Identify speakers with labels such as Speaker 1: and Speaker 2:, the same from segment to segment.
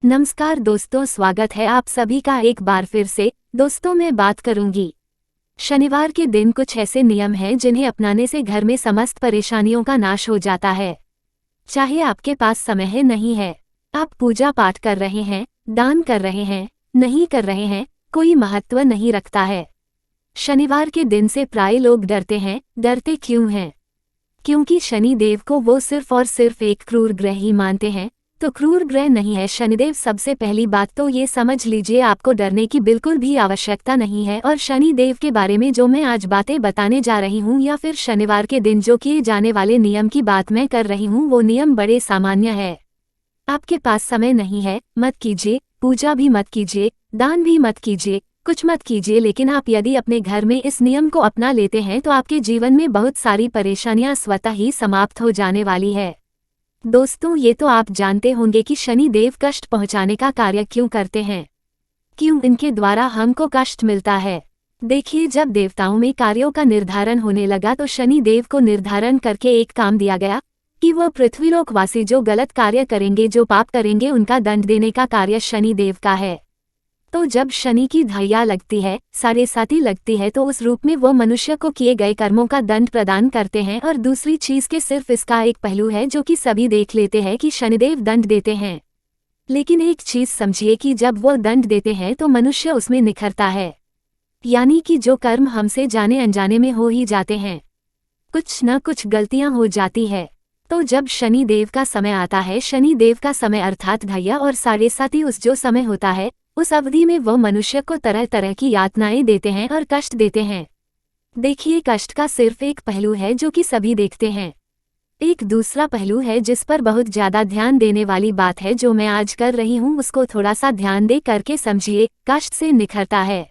Speaker 1: नमस्कार दोस्तों, स्वागत है आप सभी का एक बार फिर से। दोस्तों, मैं बात करूंगी शनिवार के दिन कुछ ऐसे नियम हैं जिन्हें अपनाने से घर में समस्त परेशानियों का नाश हो जाता है। चाहे आपके पास समय है नहीं है, आप पूजा पाठ कर रहे हैं, दान कर रहे हैं, नहीं कर रहे हैं, कोई महत्व नहीं रखता है। शनिवार के दिन से प्राय लोग डरते हैं। डरते क्यों हैं? क्योंकि शनि देव को वो सिर्फ और सिर्फ एक क्रूर ग्रह ही मानते हैं। तो क्रूर ग्रह नहीं है शनिदेव। सबसे पहली बात तो ये समझ लीजिए, आपको डरने की बिल्कुल भी आवश्यकता नहीं है। और शनि देव के बारे में जो मैं आज बातें बताने जा रही हूँ या फिर शनिवार के दिन जो किए जाने वाले नियम की बात मैं कर रही हूँ, वो नियम बड़े सामान्य है। आपके पास समय नहीं है, मत कीजिए। पूजा भी मत कीजिए, दान भी मत कीजिए, कुछ मत कीजिए। लेकिन आप यदि अपने घर में इस नियम को अपना लेते हैं तो आपके जीवन में बहुत सारी परेशानियां स्वतः ही समाप्त हो जाने वाली है। दोस्तों, ये तो आप जानते होंगे कि शनि देव कष्ट पहुंचाने का कार्य क्यों करते हैं, क्यों इनके द्वारा हमको कष्ट मिलता है। देखिए, जब देवताओं में कार्यों का निर्धारण होने लगा तो शनि देव को निर्धारण करके एक काम दिया गया कि वह पृथ्वीलोकवासी जो गलत कार्य करेंगे, जो पाप करेंगे, उनका दंड देने का कार्य शनि देव का है। तो जब शनि की ढैया लगती है, साढ़े साती लगती है, तो उस रूप में वो मनुष्य को किए गए कर्मों का दंड प्रदान करते हैं। और दूसरी चीज के सिर्फ इसका एक पहलू है जो कि सभी देख लेते हैं कि शनिदेव दंड देते हैं। लेकिन एक चीज समझिए कि जब वो दंड देते हैं तो मनुष्य उसमें निखरता है। यानी कि जो कर्म हमसे जाने अनजाने में हो ही जाते हैं, कुछ न कुछ गलतियां हो जाती है। तो जब शनि देव का समय आता है, शनि देव का समय अर्थात ढैया और साढ़े साती उस जो समय होता है, उस अवधि में वो मनुष्य को तरह तरह की यातनाएं देते हैं और कष्ट देते हैं। देखिए, कष्ट का सिर्फ एक पहलू है जो कि सभी देखते हैं। एक दूसरा पहलू है जिस पर बहुत ज्यादा ध्यान देने वाली बात है, जो मैं आज कर रही हूँ, उसको थोड़ा सा ध्यान दे करके समझिए। कष्ट से निखरता है।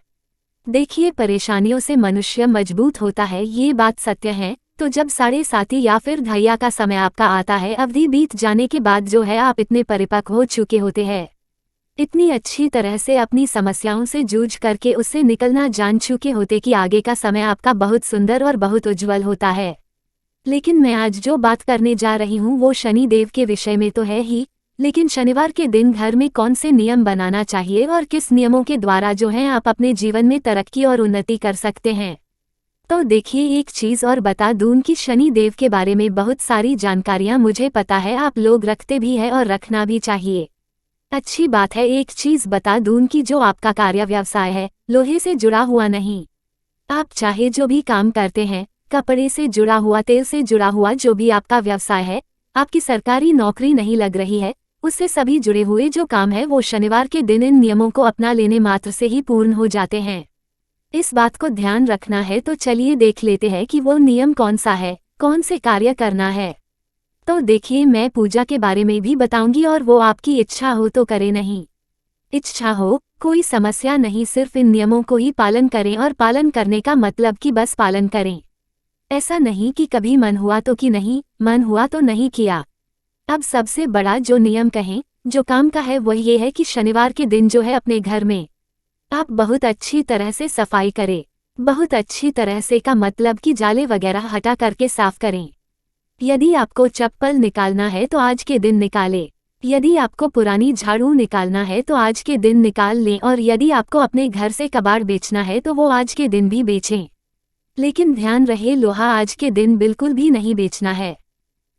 Speaker 1: देखिए, परेशानियों से मनुष्य मजबूत होता है, ये बात सत्य है। तो जब साढ़े साती या फिर ढैया का समय आपका आता है, अवधि बीत जाने के बाद जो है आप इतने परिपक्व हो चुके होते हैं, इतनी अच्छी तरह से अपनी समस्याओं से जूझ करके उससे निकलना जान चुके होते कि आगे का समय आपका बहुत सुंदर और बहुत उज्जवल होता है। लेकिन मैं आज जो बात करने जा रही हूँ वो शनि देव के विषय में तो है ही, लेकिन शनिवार के दिन घर में कौन से नियम बनाना चाहिए और किस नियमों के द्वारा जो है आप अपने जीवन में तरक्की और उन्नति कर सकते हैं। तो देखिए, एक चीज और बता दूं कि शनि देव के बारे में बहुत सारी जानकारियां मुझे पता है, आप लोग रखते भी है और रखना भी चाहिए। अच्छी बात है। एक चीज बता दूं कि जो आपका कार्य व्यवसाय है, लोहे से जुड़ा हुआ नहीं। आप चाहे जो भी काम करते हैं, कपड़े से जुड़ा हुआ, तेल से जुड़ा हुआ, जो भी आपका व्यवसाय है, आपकी सरकारी नौकरी नहीं लग रही है, उससे सभी जुड़े हुए जो काम है वो शनिवार के दिन इन नियमों को अपना लेने मात्र से ही पूर्ण हो जाते हैं। इस बात को ध्यान रखना है। तो चलिए देख लेते हैं कि वो नियम कौन सा है, कौन से कार्य करना है। तो देखिए, मैं पूजा के बारे में भी बताऊंगी और वो आपकी इच्छा हो तो करे, नहीं इच्छा हो कोई समस्या नहीं, सिर्फ इन नियमों को ही पालन करें। और पालन करने का मतलब कि बस पालन करें, ऐसा नहीं कि कभी मन हुआ तो कि नहीं, मन हुआ तो नहीं किया। अब सबसे बड़ा जो नियम कहें, जो काम का है, वह ये है कि शनिवार के दिन जो है अपने घर में आप बहुत अच्छी तरह से सफाई करें। बहुत अच्छी तरह से का मतलब कि जाले वगैरह हटा करके साफ करें। यदि आपको चप्पल निकालना है तो आज के दिन निकालें। यदि आपको पुरानी झाड़ू निकालना है तो आज के दिन निकाल लें। और यदि आपको अपने घर से कबाड़ बेचना है तो वो आज के दिन भी बेचें। लेकिन ध्यान रहे, लोहा आज के दिन बिल्कुल भी नहीं बेचना है।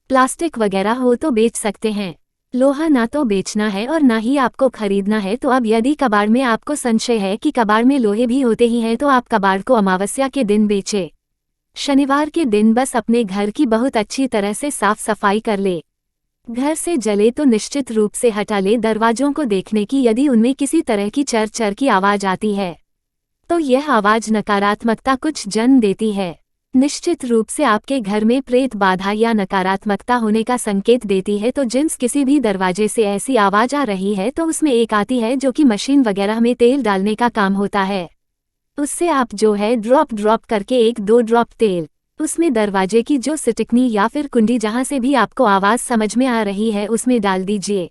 Speaker 1: प्लास्टिक वगैरह हो तो बेच सकते हैं, लोहा ना तो बेचना है और ना ही आपको खरीदना है। तो अब यदि कबाड़ में आपको संशय है कि कबाड़ में लोहे भी होते ही हैं, तो आप कबाड़ को अमावस्या के दिन बेचें। शनिवार के दिन बस अपने घर की बहुत अच्छी तरह से साफ सफाई कर ले। घर से जले तो निश्चित रूप से हटा ले। दरवाजों को देखने की, यदि उनमें किसी तरह की चर चर की आवाज आती है तो यह आवाज नकारात्मकता कुछ जन्म देती है। निश्चित रूप से आपके घर में प्रेत बाधा या नकारात्मकता होने का संकेत देती है। तो जिस किसी भी दरवाजे से ऐसी आवाज आ रही है तो उसमें एक आती है जो कि मशीन वगैरह में तेल डालने का काम होता है। उससे आप जो है ड्रॉप करके 1-2 ड्रॉप तेल उसमें दरवाजे की जो सिटिकनी या फिर कुंडी जहां से भी आपको आवाज समझ में आ रही है उसमें डाल दीजिए।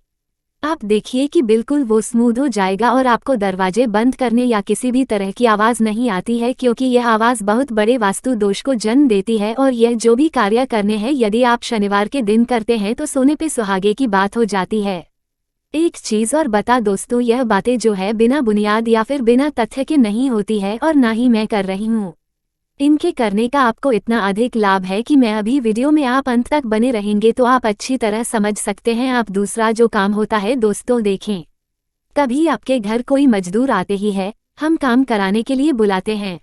Speaker 1: आप देखिए कि बिल्कुल वो स्मूथ हो जाएगा और आपको दरवाजे बंद करने या किसी भी तरह की आवाज नहीं आती है, क्योंकि यह आवाज बहुत बड़े वास्तु दोष को जन्म देती है। और यह जो भी कार्य करने हैं, यदि आप शनिवार के दिन करते हैं तो सोने पे सुहागे की बात हो जाती है। एक चीज और बता दोस्तों, यह बातें जो है बिना बुनियाद या फिर बिना तथ्य के नहीं होती है और ना ही मैं कर रही हूँ। इनके करने का आपको इतना अधिक लाभ है कि मैं अभी वीडियो में आप अंत तक बने रहेंगे तो आप अच्छी तरह समझ सकते हैं। आप दूसरा जो काम होता है दोस्तों देखें, कभी आपके घर कोई मजदूर आते ही है, हम काम कराने के लिए बुलाते हैं,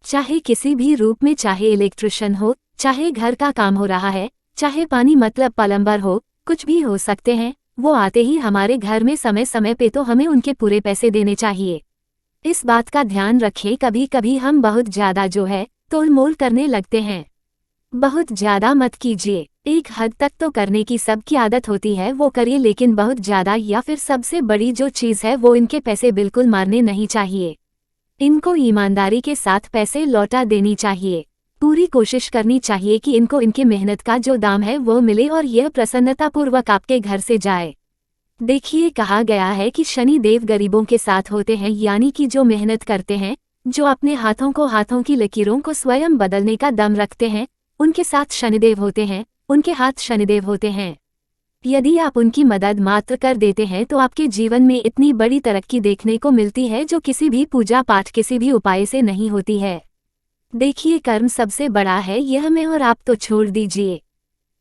Speaker 1: चाहे किसी भी रूप में, चाहे इलेक्ट्रिशियन हो, चाहे घर का काम हो रहा है, चाहे पानी मतलब प्लम्बर हो, कुछ भी हो सकते हैं। वो आते ही हमारे घर में समय समय पे तो हमें उनके पूरे पैसे देने चाहिए। इस बात का ध्यान रखें, कभी कभी हम बहुत ज्यादा जो है तोल-मोल करने लगते हैं। बहुत ज्यादा मत कीजिए, एक हद तक तो करने की सबकी आदत होती है, वो करिए, लेकिन बहुत ज्यादा या फिर सबसे बड़ी जो चीज है वो इनके पैसे बिल्कुल मारने नहीं चाहिए। इनको ईमानदारी के साथ पैसे लौटा देनी चाहिए। पूरी कोशिश करनी चाहिए कि इनको इनके मेहनत का जो दाम है वो मिले और यह प्रसन्नतापूर्वक आपके घर से जाए। देखिए, कहा गया है कि शनि देव गरीबों के साथ होते हैं, यानी कि जो मेहनत करते हैं, जो अपने हाथों की लकीरों को स्वयं बदलने का दम रखते हैं, उनके साथ शनिदेव होते हैं, उनके हाथ शनिदेव होते हैं। यदि आप उनकी मदद मात्र कर देते हैं तो आपके जीवन में इतनी बड़ी तरक्की देखने को मिलती है जो किसी भी पूजा पाठ, किसी भी उपाय से नहीं होती है। देखिए, कर्म सबसे बड़ा है, यह मैं और आप तो छोड़ दीजिए।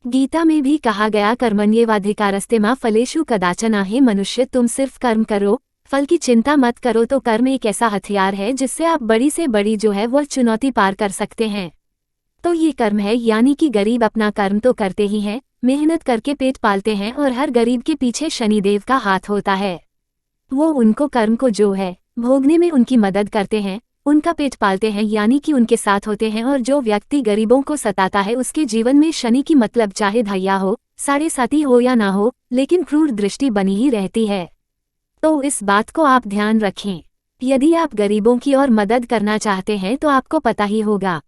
Speaker 1: गीता में भी कहा गया, कर्मण्येवाधिकारस्ते मा फलेषु कदाचन। हे मनुष्य, तुम सिर्फ कर्म करो, फल की चिंता मत करो। तो कर्म एक ऐसा हथियार है जिससे आप बड़ी से बड़ी जो है वो चुनौती पार कर सकते हैं। तो ये कर्म है, यानी कि गरीब अपना कर्म तो करते ही हैं, मेहनत करके पेट पालते हैं, और हर गरीब के पीछे शनिदेव का हाथ होता है। वो उनको कर्म को जो है भोगने में उनकी मदद करते हैं, उनका पेट पालते हैं, यानी कि उनके साथ होते हैं। और जो व्यक्ति गरीबों को सताता है उसके जीवन में शनि की मतलब चाहे धैया हो, साढ़े साथी हो या ना हो, लेकिन क्रूर दृष्टि बनी ही रहती है। तो इस बात को आप ध्यान रखें। यदि आप गरीबों की और मदद करना चाहते हैं तो आपको पता ही होगा,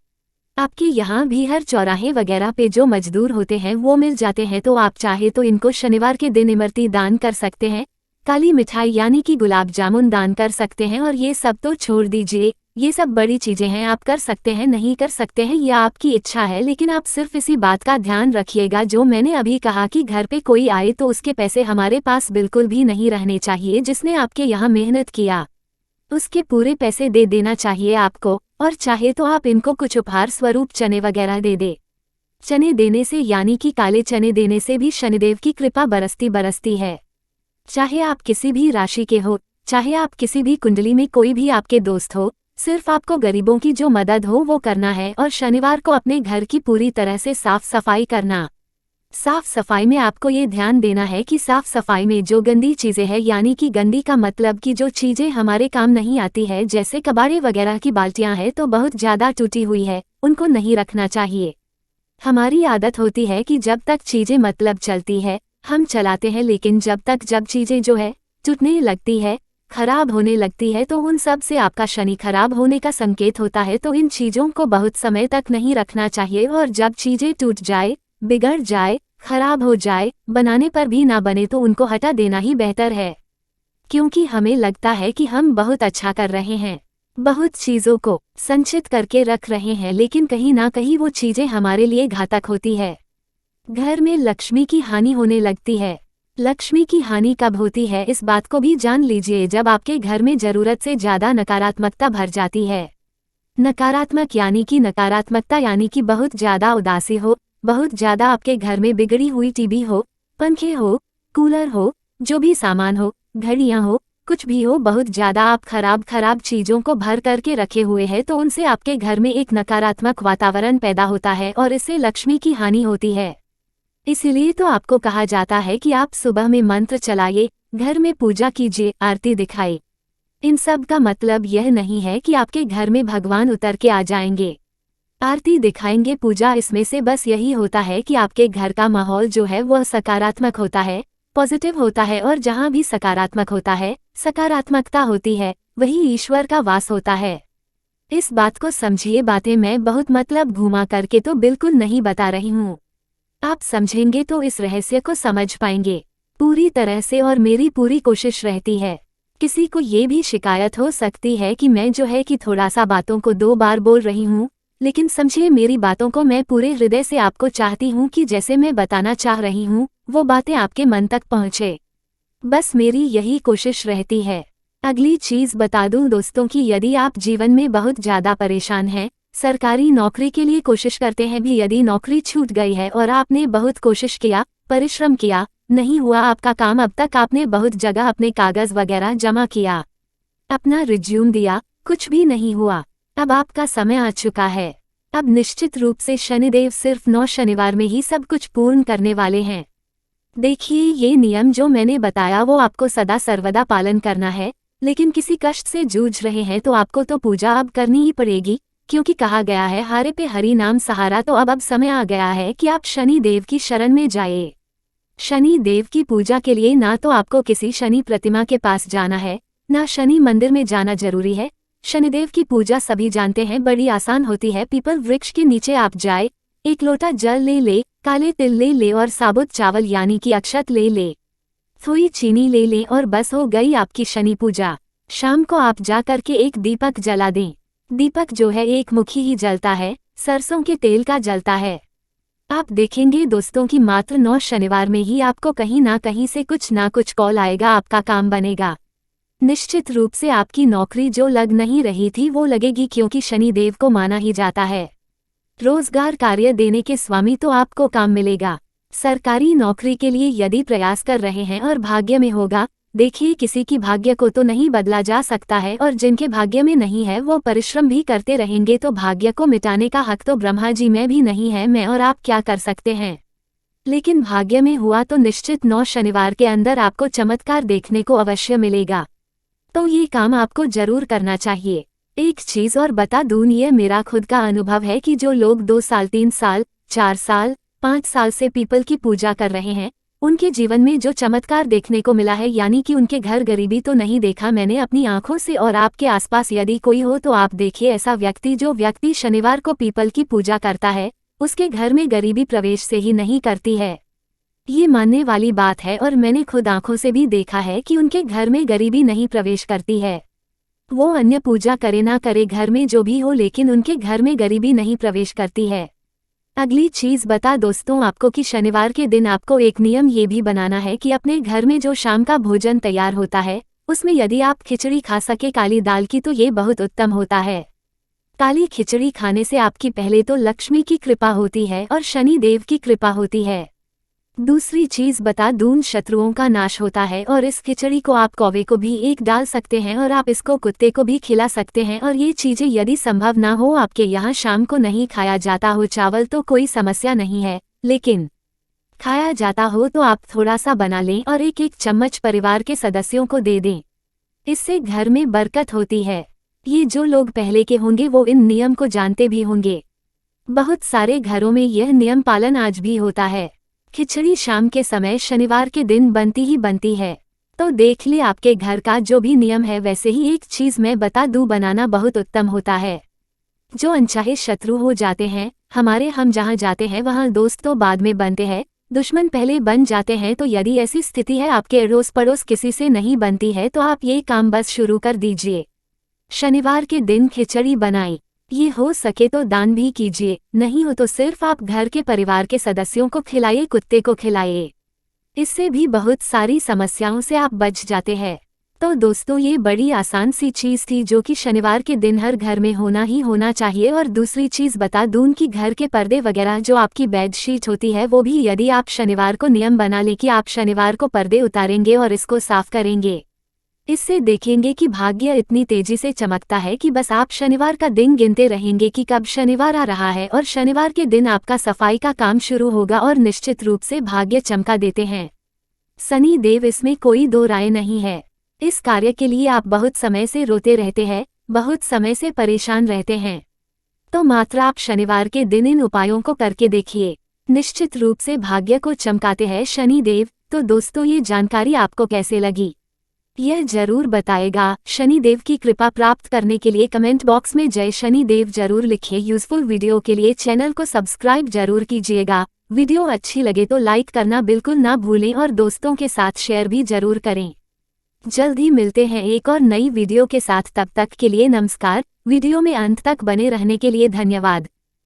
Speaker 1: आपके यहाँ भी हर चौराहे वगैरह पे जो मजदूर होते हैं वो मिल जाते हैं। तो आप चाहे तो इनको शनिवार के दिन इमरती दान कर सकते हैं, काली मिठाई यानी कि गुलाब जामुन दान कर सकते हैं। और ये सब तो छोड़ दीजिए, ये सब बड़ी चीजें हैं, आप कर सकते हैं, नहीं कर सकते हैं, यह आपकी इच्छा है। लेकिन आप सिर्फ इसी बात का ध्यान रखिएगा जो मैंने अभी कहा कि घर पे कोई आए तो उसके पैसे हमारे पास बिल्कुल भी नहीं रहने चाहिए। जिसने आपके यहाँ मेहनत किया उसके पूरे पैसे दे देना चाहिए आपको। और चाहे तो आप इनको कुछ उपहार स्वरूप चने वगैरह दे दे। चने देने से, यानी कि काले चने देने से भी शनिदेव की कृपा बरसती है। चाहे आप किसी भी राशि के हो, चाहे आप किसी भी कुंडली में कोई भी आपके दोस्त हो, सिर्फ आपको गरीबों की जो मदद हो वो करना है। और शनिवार को अपने घर की पूरी तरह से साफ सफाई करना। साफ सफाई में आपको ये ध्यान देना है कि साफ सफाई में जो गंदी चीजें हैं, यानी कि गंदी का मतलब कि जो चीजें हमारे काम नहीं आती है, जैसे कबाड़े वगैरह की बाल्टियां हैं तो बहुत ज्यादा टूटी हुई है, उनको नहीं रखना चाहिए। हमारी आदत होती है कि जब तक चीजें मतलब चलती है हम चलाते हैं, लेकिन जब चीजें जो है टूटने लगती है, खराब होने लगती है, तो उन सब से आपका शनि खराब होने का संकेत होता है। तो इन चीजों को बहुत समय तक नहीं रखना चाहिए। और जब चीजें टूट जाए, बिगड़ जाए, खराब हो जाए, बनाने पर भी ना बने तो उनको हटा देना ही बेहतर है। क्योंकि हमें लगता है कि हम बहुत अच्छा कर रहे हैं, बहुत चीजों को संचित करके रख रहे हैं, लेकिन कहीं ना कहीं वो चीजें हमारे लिए घातक होती है। घर में लक्ष्मी की हानि होने लगती है। लक्ष्मी की हानि कब होती है इस बात को भी जान लीजिए, जब आपके घर में जरूरत से ज्यादा नकारात्मकता भर जाती है। नकारात्मकता यानी कि बहुत ज्यादा उदासी हो, बहुत ज्यादा आपके घर में बिगड़ी हुई टीवी हो, पंखे हो, कूलर हो, जो भी सामान हो, घड़ियां हो, कुछ भी हो, बहुत ज्यादा आप खराब चीजों को भर करके रखे हुए हैं, तो उनसे आपके घर में एक नकारात्मक वातावरण पैदा होता है और इससे लक्ष्मी की हानि होती है। इसीलिए तो आपको कहा जाता है कि आप सुबह में मंत्र चलाइए, घर में पूजा कीजिए, आरती दिखाइए। इन सब का मतलब यह नहीं है कि आपके घर में भगवान उतर के आ जाएंगे, आरती दिखाएंगे, पूजा, इसमें से बस यही होता है कि आपके घर का माहौल जो है वह सकारात्मक होता है, पॉजिटिव होता है। और जहाँ भी सकारात्मक होता है, सकारात्मकता होती है, वही ईश्वर का वास होता है। इस बात को समझिए, बातें मैं बहुत मतलब घुमा करके तो बिल्कुल नहीं बता रही हूँ। आप समझेंगे तो इस रहस्य को समझ पाएंगे पूरी तरह से। और मेरी पूरी कोशिश रहती है, किसी को ये भी शिकायत हो सकती है कि मैं जो है कि थोड़ा सा बातों को 2 बार बोल रही हूँ, लेकिन समझिए मेरी बातों को मैं पूरे हृदय से आपको चाहती हूँ कि जैसे मैं बताना चाह रही हूँ वो बातें आपके मन तक पहुँचे। बस मेरी यही कोशिश रहती है। अगली चीज़ बता दूं दोस्तों कि यदि आप जीवन में बहुत ज़्यादा परेशान हैं, सरकारी नौकरी के लिए कोशिश करते हैं भी, यदि नौकरी छूट गई है और आपने बहुत कोशिश किया, परिश्रम किया, नहीं हुआ आपका काम, अब तक आपने बहुत जगह अपने कागज़ वगैरह जमा किया, अपना रिज्यूम दिया, कुछ भी नहीं हुआ, अब आपका समय आ चुका है। अब निश्चित रूप से शनिदेव सिर्फ 9 शनिवार में ही सब कुछ पूर्ण करने वाले हैं। देखिए, ये नियम जो मैंने बताया वो आपको सदा सर्वदा पालन करना है, लेकिन किसी कष्ट से जूझ रहे हैं तो आपको तो पूजा अब करनी ही पड़ेगी, क्योंकि कहा गया है हारे पे हरि नाम सहारा। तो अब समय आ गया है कि आप शनि देव की शरण में जाए। शनि देव की पूजा के लिए ना तो आपको किसी शनि प्रतिमा के पास जाना है, ना शनि मंदिर में जाना जरूरी है। शनिदेव की पूजा सभी जानते हैं, बड़ी आसान होती है। पीपल वृक्ष के नीचे आप जाए, 1 लोटा जल ले, काले तिल ले और साबुत चावल यानी कि अक्षत ले, थोड़ी चीनी ले और बस हो गई आपकी शनि पूजा। शाम को आप जा करके एक दीपक जला दें। दीपक जो है एक मुखी ही जलता है, सरसों के तेल का जलता है। आप देखेंगे दोस्तों कि मात्र 9 शनिवार में ही आपको कहीं ना कहीं से कुछ ना कुछ कॉल आएगा, आपका काम बनेगा। निश्चित रूप से आपकी नौकरी जो लग नहीं रही थी वो लगेगी, क्योंकि शनिदेव को माना ही जाता है रोजगार कार्य देने के स्वामी, तो आपको काम मिलेगा। सरकारी नौकरी के लिए यदि प्रयास कर रहे हैं और भाग्य में होगा, देखिए किसी की भाग्य को तो नहीं बदला जा सकता है, और जिनके भाग्य में नहीं है वो परिश्रम भी करते रहेंगे तो भाग्य को मिटाने का हक तो ब्रह्मा जी में भी नहीं है। मैं और आप क्या कर सकते हैं, लेकिन भाग्य में हुआ तो निश्चित 9 शनिवार के अंदर आपको चमत्कार देखने को अवश्य मिलेगा। तो ये काम आपको जरूर करना चाहिए। एक चीज और बता दूं, ये मेरा खुद का अनुभव है कि जो लोग 2 साल, 3 साल, 4 साल, 5 साल से पीपल की पूजा कर रहे हैं, उनके जीवन में जो चमत्कार देखने को मिला है, यानी कि उनके घर गरीबी तो नहीं देखा मैंने अपनी आंखों से, और आपके आसपास यदि कोई हो तो आप देखिए ऐसा व्यक्ति, जो व्यक्ति शनिवार को पीपल की पूजा करता है, उसके घर में गरीबी प्रवेश से ही नहीं करती है। ये मानने वाली बात है, और मैंने खुद आंखों से भी देखा है कि उनके घर में गरीबी नहीं प्रवेश करती है। वो अन्य पूजा करे ना करे, घर में जो भी हो, लेकिन उनके घर में गरीबी नहीं प्रवेश करती है। अगली चीज बता दोस्तों आपको कि शनिवार के दिन आपको एक नियम ये भी बनाना है कि अपने घर में जो शाम का भोजन तैयार होता है, उसमें यदि आप खिचड़ी खा सके काली दाल की, तो ये बहुत उत्तम होता है। काली खिचड़ी खाने से आपकी पहले तो लक्ष्मी की कृपा होती है और शनि देव की कृपा होती है। दूसरी चीज बता दूं, शत्रुओं का नाश होता है, और इस खिचड़ी को आप कौवे को भी एक डाल सकते हैं और आप इसको कुत्ते को भी खिला सकते हैं। और ये चीजें यदि संभव ना हो, आपके यहाँ शाम को नहीं खाया जाता हो चावल, तो कोई समस्या नहीं है, लेकिन खाया जाता हो तो आप थोड़ा सा बना लें और 1-1 चम्मच परिवार के सदस्यों को दे दें। इससे घर में बरकत होती है। ये जो लोग पहले के होंगे वो इन नियम को जानते भी होंगे। बहुत सारे घरों में यह नियम पालन आज भी होता है। खिचड़ी शाम के समय शनिवार के दिन बनती ही बनती है। तो देख ले आपके घर का जो भी नियम है, वैसे ही एक चीज मैं बता दूं, बनाना बहुत उत्तम होता है। जो अनचाहे शत्रु हो जाते हैं हमारे, हम जहां जाते हैं वहां दोस्त तो बाद में बनते हैं, दुश्मन पहले बन जाते हैं। तो यदि ऐसी स्थिति है आपके अड़ोस पड़ोस किसी से नहीं बनती है, तो आप ये काम बस शुरू कर दीजिए। शनिवार के दिन खिचड़ी बनाएं। ये हो सके तो दान भी कीजिए, नहीं हो तो सिर्फ आप घर के परिवार के सदस्यों को खिलाइए, कुत्ते को खिलाइए। इससे भी बहुत सारी समस्याओं से आप बच जाते हैं। तो दोस्तों ये बड़ी आसान सी चीज़ थी जो कि शनिवार के दिन हर घर में होना ही होना चाहिए। और दूसरी चीज़ बता दूं कि घर के पर्दे वगैरह जो आपकी बेडशीट होती है, वो भी यदि आप शनिवार को नियम बना लें कि आप शनिवार को पर्दे उतारेंगे और इसको साफ करेंगे, इससे देखेंगे कि भाग्य इतनी तेजी से चमकता है कि बस आप शनिवार का दिन गिनते रहेंगे कि कब शनिवार आ रहा है, और शनिवार के दिन आपका सफाई का काम शुरू होगा और निश्चित रूप से भाग्य चमका देते हैं शनि देव, इसमें कोई दो राय नहीं है। इस कार्य के लिए आप बहुत समय से रोते रहते हैं, बहुत समय से परेशान रहते हैं, तो मात्र आप शनिवार के दिन इन उपायों को करके देखिए, निश्चित रूप से भाग्य को चमकाते हैं शनि देव। तो दोस्तों ये जानकारी आपको कैसे लगी यह जरूर बताएगा। शनि देव की कृपा प्राप्त करने के लिए कमेंट बॉक्स में जय शनि देव जरूर लिखिए। यूजफुल वीडियो के लिए चैनल को सब्सक्राइब जरूर कीजिएगा। वीडियो अच्छी लगे तो लाइक करना बिल्कुल ना भूलें और दोस्तों के साथ शेयर भी जरूर करें। जल्द ही मिलते हैं एक और नई वीडियो के साथ, तब तक के लिए नमस्कार। वीडियो में अंत तक बने रहने के लिए धन्यवाद।